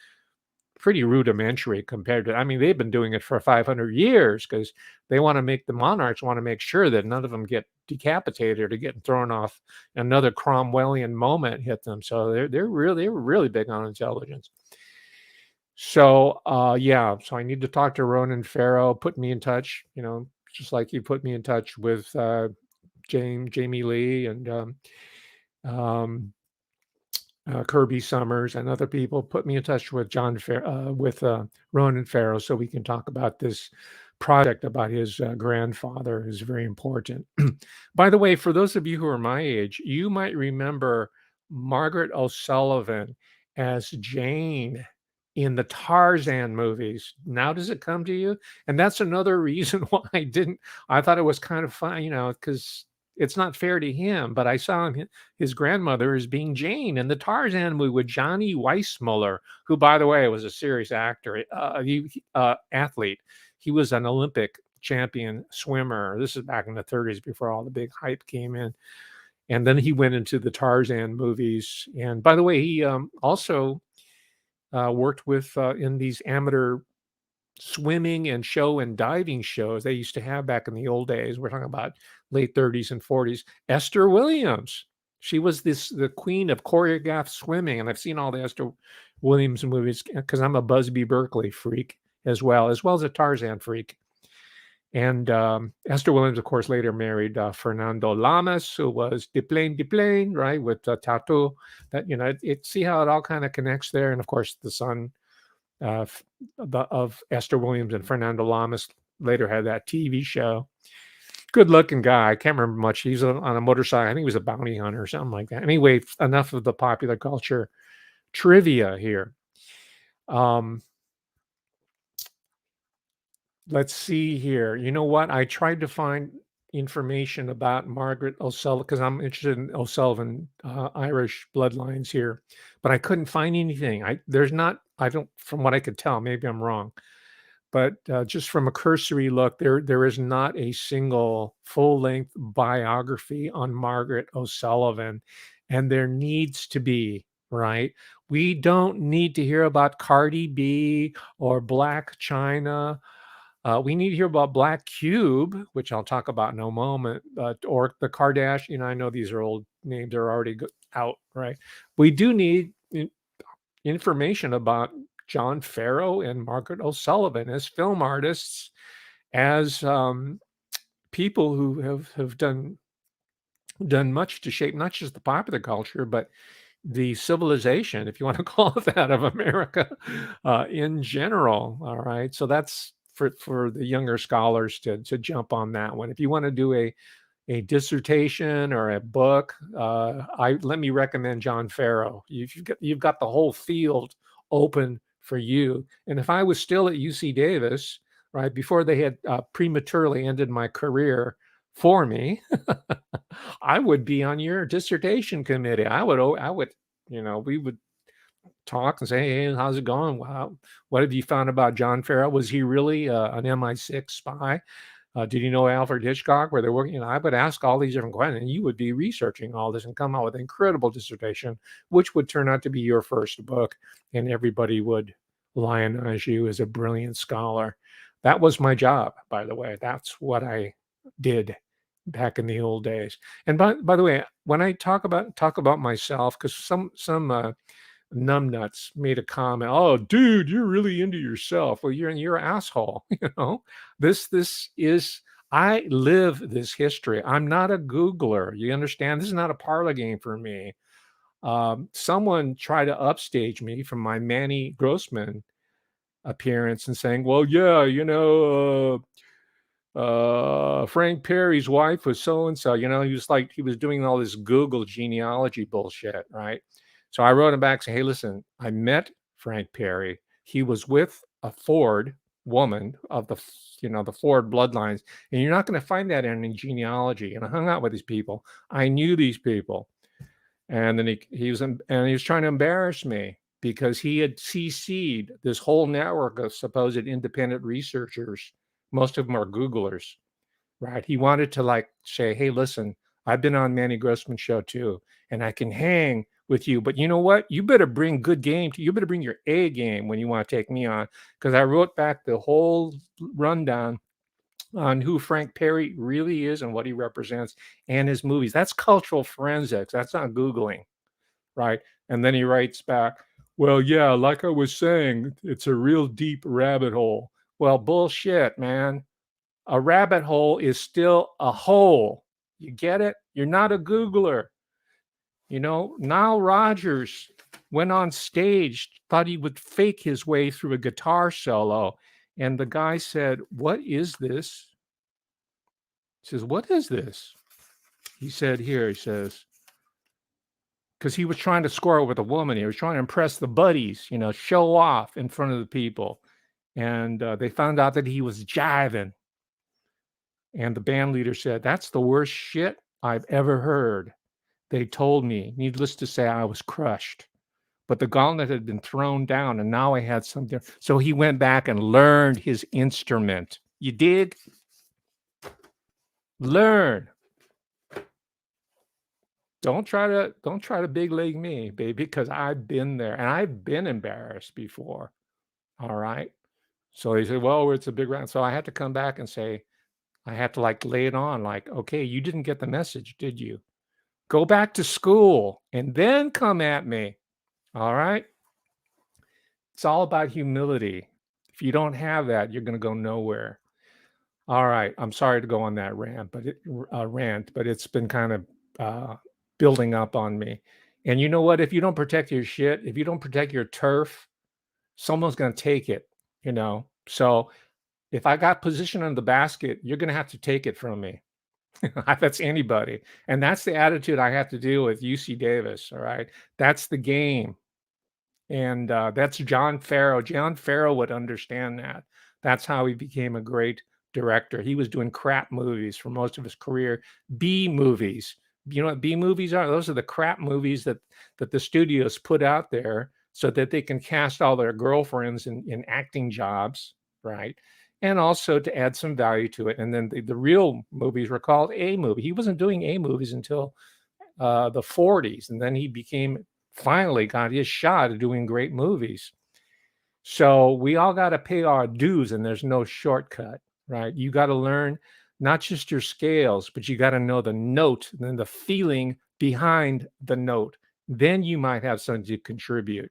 rudimentary compared to, I mean, they've been doing it for 500 years because the monarchs want to make sure that none of them get decapitated or getting thrown off, another Cromwellian moment hit them. So they were really big on intelligence. So yeah, so I need to talk to Ronan Farrow, put me in touch, just like you put me in touch with Jamie Lee and Kirby Summers and other people. Put me in touch with Ronan Farrow so we can talk about this project about his grandfather is very important. By the way, for those of you who are my age, you might remember Margaret O'Sullivan as Jane in the Tarzan movies. Now does it come to you? And that's another reason why I thought it was kind of fun, because it's not fair to him, but I saw his grandmother as being Jane in the Tarzan movie with Johnny Weissmuller, who, by the way, was a serious actor, athlete. He was an Olympic champion swimmer. This is back in the 30s before all the big hype came in. And then he went into the Tarzan movies. And by the way, he also worked with in these amateur swimming and show and diving shows they used to have back in the old days. We're talking about late 30s and 40s. Esther Williams, she was the queen of choreographed swimming, and I've seen all the Esther Williams movies because I'm a Busby Berkeley freak as well as a Tarzan freak. And Esther Williams, of course, later married Fernando Lamas, who was de Plain, right, with Tattoo. That see how it all kind of connects there. And of course, the son of Esther Williams and Fernando Lamas later had that TV show. Good looking guy. I can't remember much. He's on a motorcycle. I think he was a bounty hunter or something like that. Anyway, enough of the popular culture trivia here. Let's see here. You know what? I tried to find information about Margaret O'Sullivan because I'm interested in O'Sullivan Irish bloodlines here, but I couldn't find anything. From what I could tell, maybe I'm wrong, but just from a cursory look, there is not a single full-length biography on Margaret O'Sullivan, and there needs to be, right? We don't need to hear about Cardi B or Black China. We need to hear about Black Cube, which I'll talk about in a moment, or the Kardashian. I know these are old names; they're already out, right? We do need information about John Farrow and Margaret O'Sullivan as film artists, as people who have done much to shape not just the popular culture, but the civilization, if you want to call it that, of America in general. All right, so that's for the younger scholars to jump on that one. If you want to do a dissertation or a book, let me recommend John Farrow. You've got the whole field open for you. And if I was still at UC Davis, right before they had prematurely ended my career for me, I would be on your dissertation committee. I would, we would talk and say, hey, how's it going? Wow. What have you found about John Farrow? Was he really an MI6 spy? Did you know Alfred Hitchcock, where they're working? I would ask all these different questions, and you would be researching all this and come out with an incredible dissertation, which would turn out to be your first book, and everybody would lionize you as a brilliant scholar. That was my job, by the way. That's what I did back in the old days. And by the way, when I talk about myself, because some numbnuts made a comment, oh dude, you're really into yourself. Well, you're an asshole. This is, I live this history. I'm not a Googler. You understand? This is not a parlor game for me. Someone tried to upstage me from my Manny Grossman appearance and saying, "Well, yeah, Frank Perry's wife was so and so." He was like he was doing all this Google genealogy bullshit, right? So I wrote him back saying, "Hey, listen, I met Frank Perry. He was with a Ford woman of the Ford bloodlines, and you're not going to find that in any genealogy." And I hung out with these people. I knew these people. And then he was trying to embarrass me because he had CC'd this whole network of supposed independent researchers. Most of them are Googlers, right? He wanted to like say, "Hey, listen, I've been on Manny Grossman's show too, and I can hang with you. But you know what? You better bring good game. You better bring your A game when you want to take me on." Because I wrote back the whole rundown on who Frank Perry really is and what he represents and his movies. That's cultural forensics. That's not Googling, right? And then he writes back, "Well, yeah, like I was saying, it's a real deep rabbit hole." Well, bullshit, man. A rabbit hole is still a hole. You get it? You're not a Googler. Nile Rodgers went on stage, thought he would fake his way through a guitar solo. And the guy said, "What is this?" He says, "What is this?" He said, "Here," he says, because he was trying to score with a woman. He was trying to impress the buddies, show off in front of the people. And they found out that he was jiving. And the band leader said, "That's the worst shit I've ever heard. They told me, needless to say, I was crushed. But the gauntlet had been thrown down, and now I had something." So he went back and learned his instrument. You dig? Learn. Don't try to big league me, baby, because I've been there and I've been embarrassed before. All right. So he said, "Well, it's a big round." So I had to come back and say, I had to like lay it on, like, "Okay, you didn't get the message, did you? Go back to school and then come at me." All right. It's all about humility. If you don't have that, you're going to go nowhere. All right. I'm sorry to go on that rant, but it's been kind of uh, building up on me. And you know what? If you don't protect your shit, if you don't protect your turf, someone's going to take it. So if I got position on the basket, you're going to have to take it from me. That's anybody. And that's the attitude I have to deal with UC Davis. All right. That's the game. And that's John Farrow. John Farrow would understand that. That's how he became a great director. He was doing crap movies for most of his career, B movies. You know what B movies are? Those are the crap movies that the studios put out there so that they can cast all their girlfriends in acting jobs, right? And also to add some value to it. And then the real movies were called A movie. He wasn't doing A movies until the 40s, and then he finally got his shot at doing great movies. So we all got to pay our dues, and there's no shortcut, right? You got to learn not just your scales, but you got to know the note and then the feeling behind the note. Then you might have something to contribute.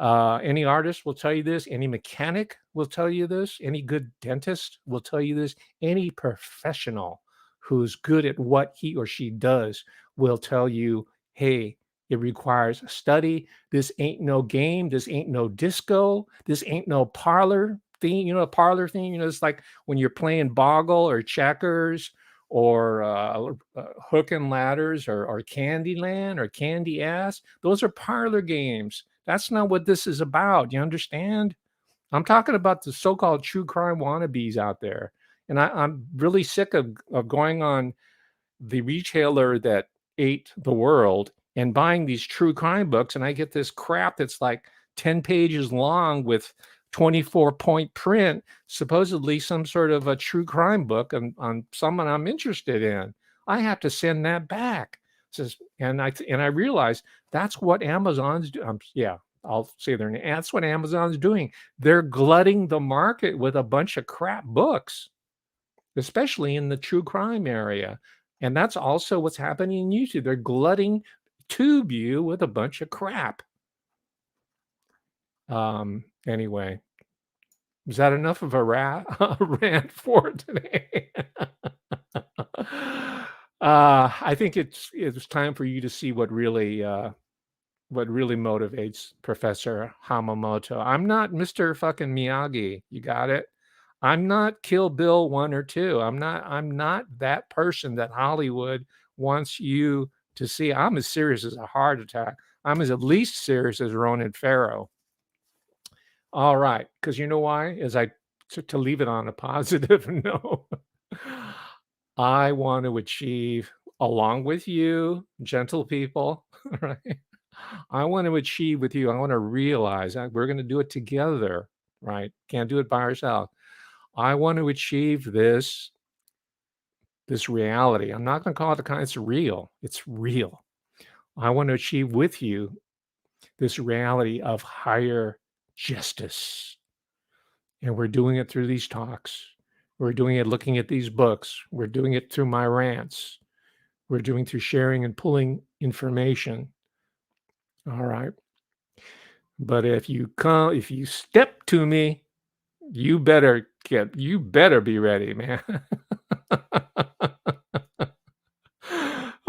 Any artist will tell you this. Any mechanic will tell you this. Any good dentist will tell you this. Any professional who's good at what he or she does will tell you, "Hey, it requires study. This ain't no game. This ain't no disco. This ain't no parlor thing." A parlor thing. It's like when you're playing Boggle or checkers or hook and ladders or Candyland or Candy Ass. Those are parlor games. That's not what this is about. You understand? I'm talking about the so-called true crime wannabes out there. And I'm really sick of going on the retailer that ate the world and buying these true crime books. And I get this crap that's like 10 pages long with 24-point print, supposedly some sort of a true crime book on someone I'm interested in. I have to send that back. And I realize that's what Amazon's doing. Yeah, I'll say their name. That's what Amazon's doing. They're glutting the market with a bunch of crap books, especially in the true crime area. And that's also what's happening in YouTube. They're glutting tube you with a bunch of crap. Anyway, Is that enough of a rant for today? I think it's time for you to see what really motivates Professor Hamamoto. I'm not Mr. fucking Miyagi. You got it? I'm not Kill Bill 1 or 2. I'm not that person that Hollywood wants you to see. I'm as serious as a heart attack. I'm as at least serious as Ronan Farrow. All right, because you know why? As I to leave it on a positive note, I want to achieve, along with you, gentle people, right? I want to achieve with you. I want to realize that we're going to do it together, right? Can't do it by ourselves. I want to achieve this reality. I'm not going to call it the kind. It's real. It's real. I want to achieve with you this reality of higher justice. And we're doing it through these talks. We're doing it looking at these books. We're doing it through my rants. We're doing through sharing and pulling information. All right. But if you step to me, you better be ready, man.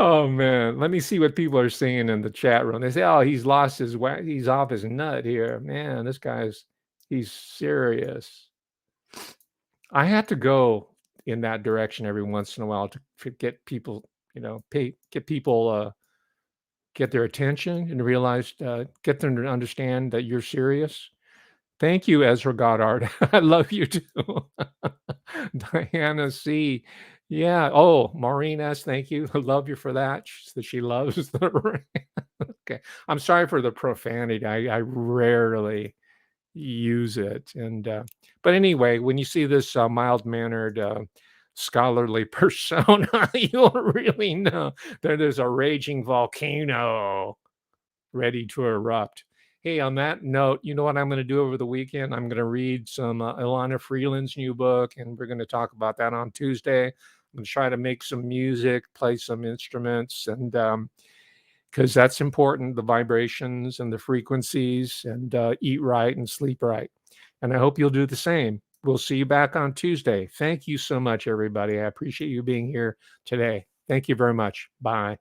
Oh man, let me see what people are saying in the chat room. They say, "Oh, he's off his nut here." Man, he's serious. I have to go in that direction every once in a while to get people, get people get their attention and realize get them to understand that you're serious. Thank you, Ezra Goddard. I love you too. Diana C. Yeah. Oh, Maureen S. Thank you. I love you for that. She loves the rain. Okay. I'm sorry for the profanity. I rarely use it. But anyway, when you see this mild mannered, scholarly persona, you'll really know that there's a raging volcano ready to erupt. Hey, on that note, you know what I'm going to do over the weekend? I'm going to read some Ilana Freeland's new book, and we're going to talk about that on Tuesday. I'm going to try to make some music, play some instruments, and because that's important, the vibrations and the frequencies, and eat right and sleep right. And I hope you'll do the same. We'll see you back on Tuesday. Thank you so much, everybody. I appreciate you being here today. Thank you very much. Bye.